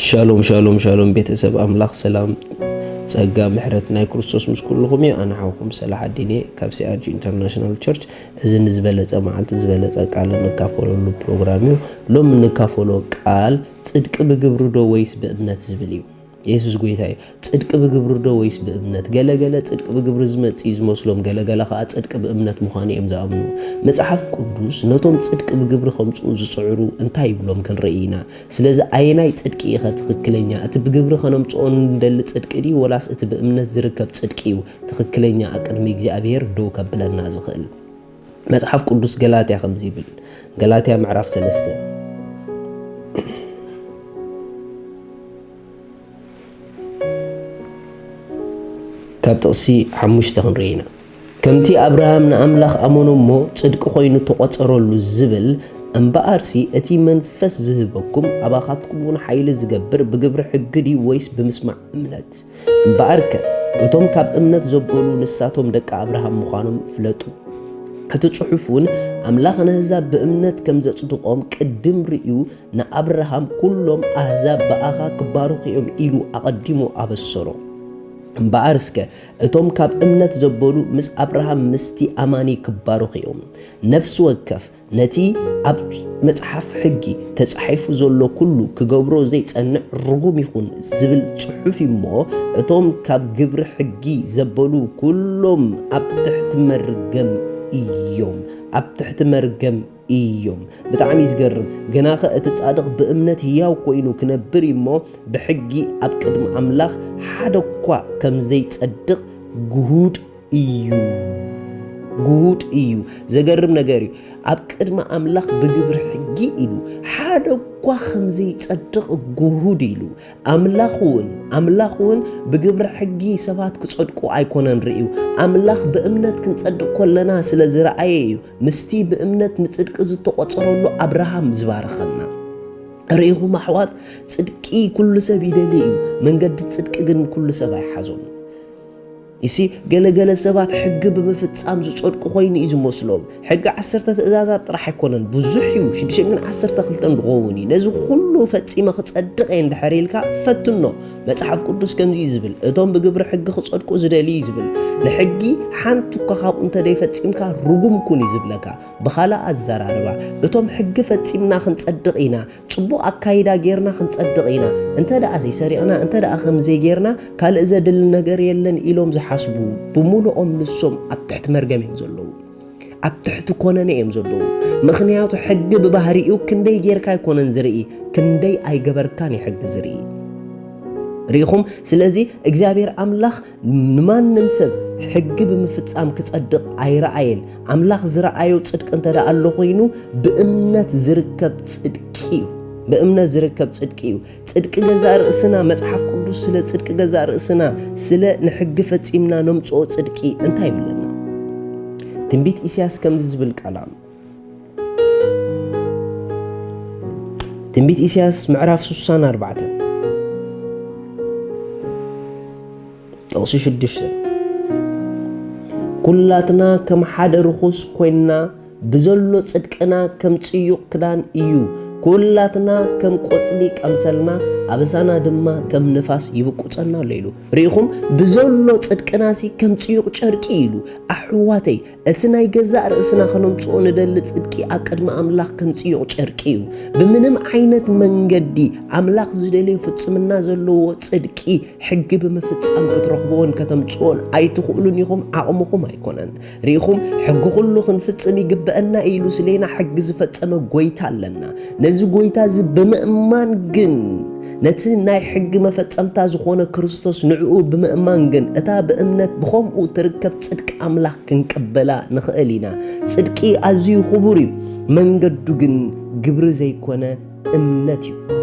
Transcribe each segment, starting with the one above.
شالوم شالوم شالوم بيت سب أملاك سلام ጸጋ ምሕረት ናይ ክርስቶስ ምስ ኩልኹም እዩ ኣነ ሓውኩም ሰላሕ ኣዲኔ ካብ ሲኣርጂ ኢንተርናሽናል ቸርች እዚ ንዝበለጸ መዓልቲ ዝበለጸ ቃል ንካፈለሉ ፕሮግራም እዩ ሎም ንካፈሎ ቃል ጽድቅ ብግብሪ ዶ ወይስ በእምነት ዝብል እዩ ኢየሱስ ጎይታ እዩ ጽድቅ ብግብሪ ዶ ወይስ በእምነት ገለገለ ጽድቅ ብግብሪ ዝመጽ ዝመስሎም ገለገለ ኸዓ ጽድቅ በእምነት ምዃኑ እዮም ዝኣምኑ መጽሓፍ ቅዱስ ነቶም ጽድቅ ብግብሪ ከምጽኡ ዝጽዕሩ እንታይ ይብሎም ክንርኢና ስለዚ ኣይናይ ጽድቂ ኢኸ ትክክለኛ እቲ ብግብሪ ኸነምጽኦ እንደል ጽድቂ ዲ ወላስ እቲ በእምነት ዝርከብ ጽድቂ እዩ ትክክለኛ ኣቅድሚ እግዚአብሔር ዶ ከብለና ዝኽእል መጽሓፍ ቅዱስ ገላትያ ከምዚ ይብል ገላትያ ምዕራፍ 3 ካብ ጥቕሲ 5 ክንርኢና ከምቲ አብርሃም ንኣምላኽ ኣመኖሞ ጽድቂ ኮይኑ ተቆጸረሉ ዝብል እምበኣርሲ እቲ መንፈስ ዝህበኩም ኣባኻትኩምን ሓይሊ ዝገብር ብግብሪ ሕጊ ዲ ወይስ ብምስማዕ እምነት እምበኣርከ እቶም ካብ እምነት ዘበሉ ንሳቶም ደቂ አብርሃም ምዃኖም ፍለጡ እቲ ጽሑፍን ኣምላኽ ንህዛብ ብእምነት ከም ዘጽድቆም ቅድም ርእዩ ንአብርሃም ኩሎም ኣህዛብ በኣኻ ክባርኹ እዮም ኢሉ ኣቐዲሙ ኣበሰሮ እምበኣርስከ እቶም ካብ እምነት ዘበሉ ምስ አብርሃም ምስቲ ኣማኒ ክባርኹ እዮም ነፍሲ ወከፍ ነቲ ኣብ መጽሓፍ ሕጊ ተጻሒፉ ዘሎ ኩሉ ክገብሮ ዘይጸንዕ ርጉም ይኹን ዝብል ጽሑፍ እሞ እቶም ካብ ግብሪ ሕጊ ዘበሉ ኩሎም ኣብ ትሕቲ መርገም እዮም ኣብ ትሕቲ መርገም እዮም ብጣዕሚ ዝገርም ገናኸ እቲ ጻድቕ ብእምነት ህያው ኮይኑ ክነብር እሞ ብሕጊ ኣብ ቅድሚ ኣምላኽ ሓደ እኳ ከም ዘይጸድቕ ጉሁድ እዩ ዘገርም ነገር እዩ ኣብ ቅድሚ ኣምላኽ ብግብሪ ሕጊ ኢሉ ሓደ እኳ ከም ዘይጸድቕ ጉሁድ ኢሉ ኣምላኽውን ብግብሪ ሕጊ ሰባት ክጸድቁ ኣይኮነን ርእዩ ኣምላኽ ብእምነት ክንጸድቕ ኮለና ስለ ዝረኣየ እዩ ምስቲ ብእምነት ንጽድቂ ዝተቆጸረሉ አብርሃም ዝባረኸና ርኢኹም ኣሕዋት ጽድቂ ኩሉ ሰብ ይደሊ እዩ መንገዲ ጽድቂ ግን ኩሉ ሰብ ኣይሓዞም ይሲ ገለገለ ሰባት ሕጊ ብምፍጻም ዝጸድቁ ኮይኑ እዩ ዝመስሎም ሕጊ 10 ትእዛዛት ጥራሕ ኣይኮነን ብዙሕ እዩ 612 ድኸውን እዩ ነዚ ኩሉ ፈጺመ ክጸድቕ እንድሕር ኢልካ ፈትኖ መጽሓፍ ቅዱስ ከምዚ ዝብል እቶም ብግብሪ ሕጊ ክጸድቁ ዝደልዩ ዝብል ንሕጊ ሓንቲ እኳ ካብኡ እንተደይፈጺምካ ርጉም ኩን ዝብለካ ብኻልእ ኣዘራርባ እቶም ሕጊ ፈጺምና ክንጸድቕ ኢና ጽቡቕ ኣካይዳ ጌርና ክንጸድቕ ኢና እንተደኣ ዘይሰሪቕና እንተደኣ ከምዘይ ጌርና ካልእ ዘድል ነገር የለን ኢሎም ዝሓስቡ ብሙሉኦም ንሶም ኣብ ትሕቲ መርገም እዮም ዘለዉ ኣብ ትሕቲ ኮነነ እዮም ዘለዉ ምኽንያቱ ሕጊ ብባህሪኡ ክንደይ ጌርካ ኣይኮነን ዝርኢ ክንደይ ኣይገበርካን ሕጊ ዝርኢ ሪኹም ስለዚ እግዚአብሔር ኣምላኽ ንማንም ሰብ ሕጊ ብምፍጻም ክጸድቕ ኣይረኣየን ኣምላኽ ዝረኣዮ ጽድቅ እንተደኣ ኣሎ ኮይኑ ብእምነት ዝርከብ ጽድቂ እዩ بأمنا زركب صدقيو صدق جزاء رأسنا مصحف قدوس سلا صدق جزاء رأسنا سلا نحق فتيمنا نمصو صدقي انتي بلنا تنبيت إسياس كم زبل كلام تنبيت إسياس معرف 64 أوصيش الدشة كلاتنا كم حد رخص كوينا بزلو صدقنا كم تسيوق كدان إيو كلاتنا كم قصليك أمثالنا أبسانا دما كم نفاس يبقوتنا ليلو ريخم بزولو تصدقناسي كم تيوق شركيلو أحواتي أتناي جزاء رأسنا خنم تصون دلت صدقي أكدم أملاك كم تيوق شركيو بمنم عينة منجدي أملاك زدلي فتسمنا زلو صدقي حق بمفتسام كترخبون كتم تصون أي تقولون يخم عقمكم أيكونن ريخم حق كله خنفتسمي جبأنا إيلو سلينا حق زفتسم قويتا لنا نزو قويتا بمأمان جن نتي ناي حق مفتسمتا زخونه كريستوس نعو بمأمان جن اتا بأمنت بخومو تركب صدق أملاك كنقبلا نخألينا صدقي أزيو خبوري من قدو جن قبر زي كونه أمنتيو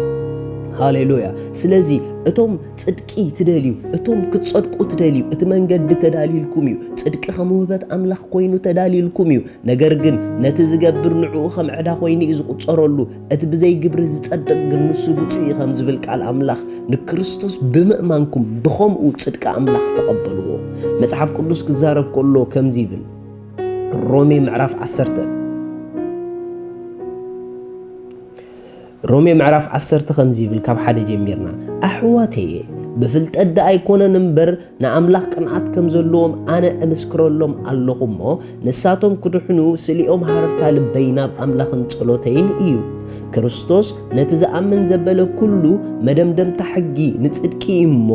هاليلويا سلازي اتوم صدقي تداليو اتوم كتصدقو تداليو اتمنجد تداليلكم يو صدق خموبت املاح كوينو تداليلكم يو نجر جن نتزغبر نعو خم عدا كويني يزقصرلو ات بزي جبر زصدق جن نسو بصي خم زبل قال املاح نكريستوس بمأمانكم بخومو صدق املاح تقبلوه مصحف قدوس كزارب كله كمزي بل رومي معرف 10 ሮሜ ምዕራፍ 10 ከምዚ ይብል ካብ ሓደ ጀሚርና ኣሕዋተየ ብፍልጠት ኣይኮነን እምበር ንኣምላኽ ቅንዓት ከም ዘለዎም ኣነ እምስክረሎም ኣለኹ እሞ ንሳቶም ክድሕኑ ስሊኦም ሃረርታ ልበይ ናብ ኣምላኽን ጸሎተይን እዩ ክርስቶስ ነቲ ዝኣምን ዘበለ ኩሉ መደምደምታ ሕጊ ንጽድቂ እሞ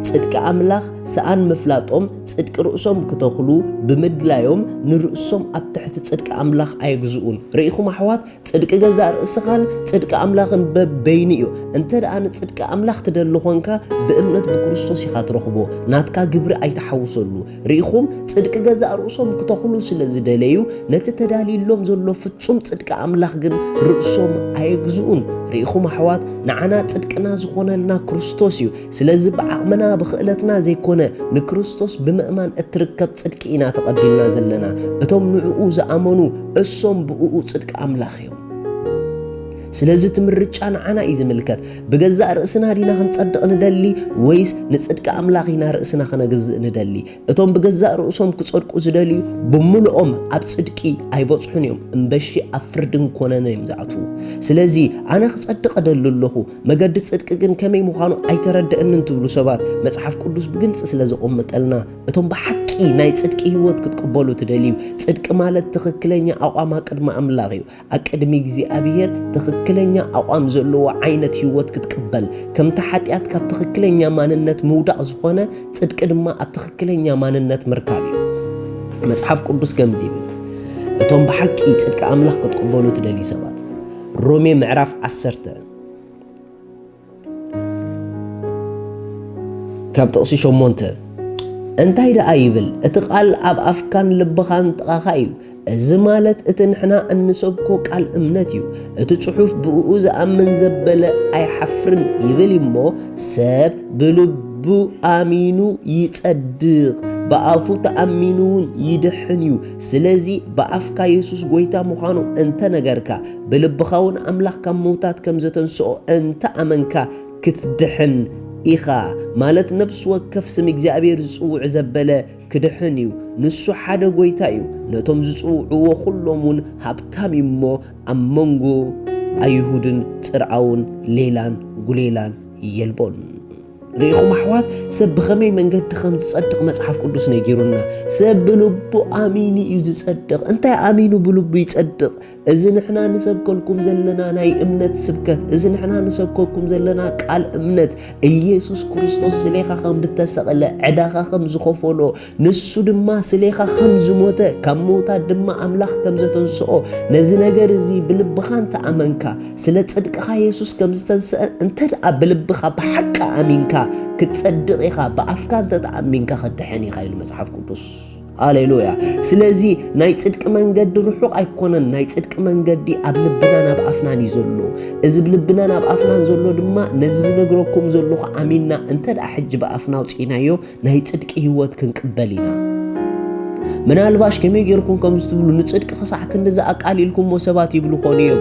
ጽድቂ ኣምላኽ ሰኣን ምፍላጦም ጽድቂ ርእሶም ክተኽሉ ብምድላዮም ንርእሶም ኣብ ትሕቲ ጽድቂ ኣምላኽ ኣይግዝኡን ርኢኹም ኣሕዋት ጽድቂ ገዛእ ርእስኻን ጽድቂ ኣምላኽን በበይኒ እዩ እንተ ደኣ ንጽድቂ ኣምላኽ ትደሊ ኾንካ ብእምነት ብክርስቶስ ኢኻ ትረኽቦ ናትካ ግብሪ ኣይተሓውሰሉ ርኢኹም ጽድቂ ገዛእ ርእሶም ክተኽሉ ስለ ዝደለዩ ነቲ ተዳልዩሎም ዘሎ ፍጹም ጽድቂ ኣምላኽ ግን ርእሶም ኣይግዝኡን ርኢኹም ኣሕዋት ንዓና ጽድቅና ዝኾነልና ክርስቶስ እዩ ስለዚ ብዓቕምና ብኽእለትና ዘይኮነ ንክርስቶስ ብምእማን እትርከብ ጽድቂ ኢና ተቐቢልና ዘለና እቶም ንዕኡ ዝኣመኑ እሶም ብእኡ ጽድቂ ኣምላኽ እዮም ስለዚ ትምርጫ ንዓና እዩ ዝምልከት ብገዛእ ርእስና ዲና ክንጸድቕ ንደሊ ወይስ ንጽድቂ ኣምላኽ ኢና ርእስና ክነግዝእ ንደሊ እቶም ብገዛእ ርእሶም ክጸድቁ ዝደልዩ ብምልኦም ኣብ ጽድቂ ኣይበጽሑን እዮም እምበሺ ኣብ ፍርድን ኮነነ እዮም ዝኣትዉ ስለዚ ኣነ ክጸድቕ ደሊ ኣለኹ መገዲ ጽድቂ ግን ከመይ ምዃኑ ኣይተረድአንን ትብሉ ሰባት መጽሓፍ ቅዱስ ብግልፂ ስለ ዘቐመጠልና እቶም ብሓቂ ናይ ጽድቂ ህይወት ክትቅበሉ ትደልዩ ጽድቂ ማለት ትኽክለኛ ኣቋም ቅድሚ ኣምላኽ እዩ ኣብ ቅድሚ እግዚኣብሔር ትኽክለኛ ኣቋም ዘለዎ ዓይነት ህይወት ክትቅበል ከምቲ ሓጢኣት ካብ ትኽክለኛ ማንነት ምውዳቕ ዝኾነ ጽድቂ ድማ ኣብ ትኽክለኛ ማንነት ምርካብ እዩ መጽሓፍ ቅዱስ ከምዚ ይብል እቶም ብሓቂ ጽድቂ ኣምላኽ ክትቅበሉ ትደልዩ ሰባት ሮሜ ምዕራፍ 10 ካብ ጥቕሲ 8 እንታይ ደኣ ይብል እቲ ቃል ኣብ ኣፍካን ልብኻን ጥቓኻ እዩ እዚ ማለት እቲ ንሕና እንሰብኮ ቃል እምነት እዩ እቲ ጽሑፍ ብእኡ ዝኣምን ዘበለ ኣይሓፍርን ይብል እሞ ሰብ ብልቡ ኣሚኑ ይጸድቕ ብኣፉ ተኣሚኑውን ይድሕን እዩ ስለዚ ብኣፍካ ኢየሱስ ጎይታ ምዃኑ እንተ ነገርካ ብልብኻ እውን ኣምላኽ ካብ ምውታት ከም ዘተንስኦ እንተ ኣመንካ ክትድሕን ኢኻ ማለት ነፍሲ ወከፍ ስም እግዚኣብሔር ዝጽውዕ ዘበለ ክድሕን እዩ ንሱ ሓደ ጎይታ እዩ ነቶም ዝጽውዕዎ ኩሎም እውን ሃብታም እሞ ኣብ መንጎ ኣይሁድን ጽርዓውን ሌላን ጉሌላን የልቦን ርኢኹም ኣሕዋት ሰብ ብኸመይ መንገዲ ከም ዝጸድቕ መጽሓፍ ቅዱስ ነጊሩና ሰብ ብልቡ ኣሚኑ እዩ ዝጸድቕ እንታይ ኣሚኑ ብልቡ ይጸድቕ እዚ ንሕና ንሰብከልኩም ዘለና ናይ እምነት ስብከት እዚ ንሕና ንሰብከልኩም ዘለና ቃል እምነት ኢየሱስ ክርስቶስ ስለኻ ከም ዝተሰቕለ ዕዳኻ ከም ዝኸፈሎ ንሱ ድማ ስለኻ ከም ዝሞተ ካብ ምውታት ድማ ኣምላኽ ከም ዘተንስኦ ነዚ ነገር እዚ ብልብኻ እንተኣመንካ ስለ ጽድቅኻ ኢየሱስ ከም ዝተንስአ እንተ ደኣ ብልብኻ ብሓቂ ኣሚንካ ክትጸድቕ ኢኻ ብኣፍካ እንተተኣሚንካ ክትድሕን ኢኻ ኢሉ መጽሓፍ ቅዱስ ሃሌሉያ ስለዚ ናይ ጽድቂ መንገዲ ርሑቕ ኣይኮነን ናይ ጽድቂ መንገዲ ኣብ ልብና ናብ ኣፍናን እዩ ዘሎ እዚ ብልብና ናብ ኣፍናን ዘሎ ድማ ነዚ ዝነግረኩም ዘለኹ ኣሚንና እንተ ደኣ ሕጂ ብኣፍና ውፅኢናዮ ናይ ጽድቂ ህይወት ክንቅበል ኢና ምናልባሽ ከመይ ጌርኩም ከም ዝትብሉ ንጽድቂ ክሳዕ ክንዲ ዝኣቃሊልኩምሞ ሰባት ይብሉ ኾኑ እዮም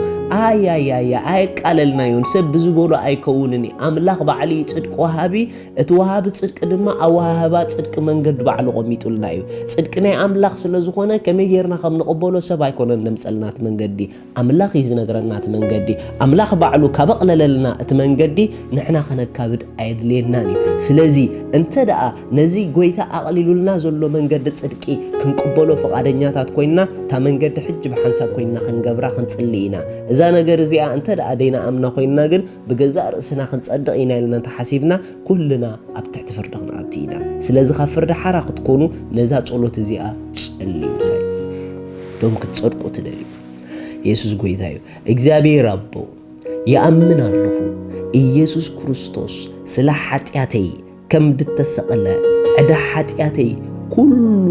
ኣይቃለልናዮን ሰብ ብዝበሎ ኣይከውንን ኣምላኽ ባዕሊ ጽድቂ ወሃቢ እቲ ወሃቢ ጽድቂ ድማ ኣወሃባ ጽድቂ መንገዲ ባዕሉ ቆሚጡልና እዩ ጽድቂ ናይ ኣምላኽ ስለ ዝኾነ ከመይ ጌርና ከም ንቕበሎ ሰብ ኣይኮነን ነምጸልናት መንገዲ ኣምላኽ እዩ ዝነግረናት መንገዲ ኣምላኽ ባዕሉ ካበቕለለልና እቲ መንገዲ ንሕና ከነካብድ ኣየድልየናን እዩ ስለዚ እንተ ደኣ ነዚ ጎይታ ኣቕሊሉልና ዘሎ መንገዲ ጽድቂ ክንቅበሎ ፈቃደኛታት ኮይንና እታ መንገዲ ሕጂ ብሓንሳብ ኮይንና ክንገብራ ክንጽሊ ኢና እዛ ነገር እዚኣ እንተ ደኣ ደይና ኣምና ኮይንና ግን ብገዛእ ርእስና ክንጸድቕ ኢና ኢልና እንተሓሲብና ኩልና ኣብ ትሕቲ ፍርዲ ክንኣቱ ኢና ስለዚ ካብ ፍርዲ ሓራ ክትኮኑ ነዛ ጸሎት እዚኣ ጸልዩ ሳይ ዶም ክትጸድቁ ትደልዩ ኢየሱስ ጎይታ እዩ እግዚአብሔር ኣቦ ይኣምን ኣለኹ ኢየሱስ ክርስቶስ ስለ ሓጢኣተይ ከም ዝተሰቐለ ዕዳ ሓጢኣተይ ኩሉ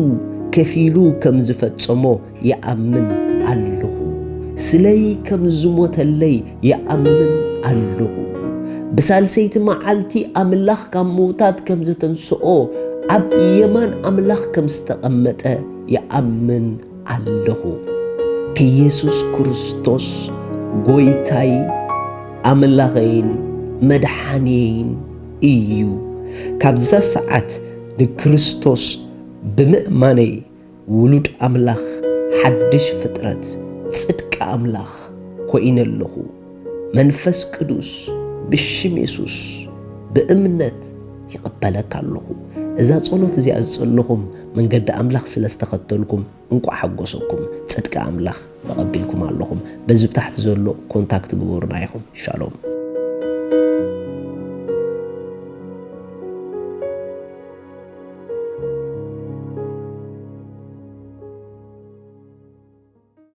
ከፊሉ ከም ዝፈጸሞ ይኣምን ኣለኹ ስለይ ከም ዝሞተለይ ይኣምን ኣለኹ ብሳልሰይቲ መዓልቲ ኣምላኽ ካብ ምውታት ከም ዝተንስኦ ኣብ የማን ኣምላኽ ከም ዝተቐመጠ ይኣምን ኣለኹ ኢየሱስ ክርስቶስ ጎይታይ ኣምላኸይን መድሓኒየይን እዩ ካብዛ ሰዓት ንክርስቶስ ብምእማነይ ውሉድ ኣምላኽ ሓድሽ ፍጥረት ጽድቂ ኣምላኽ ኮይነ ኣለኹ መንፈስ ቅዱስ ብሽም ኢየሱስ ብእምነት ይቕበለካ ኣለኹ እዛ ጸሎት እዚኣ ዝጸለኹም መንገዲ ኣምላኽ ስለ ዝተኸተልኩም እንቋ ሓጎሰኩም ጽድቂ ኣምላኽ ተቐቢልኩም ኣለኹም በዚ ታሕቲ ዘሎ ኮንታክት ግበሩና ኢኹም ሻሎም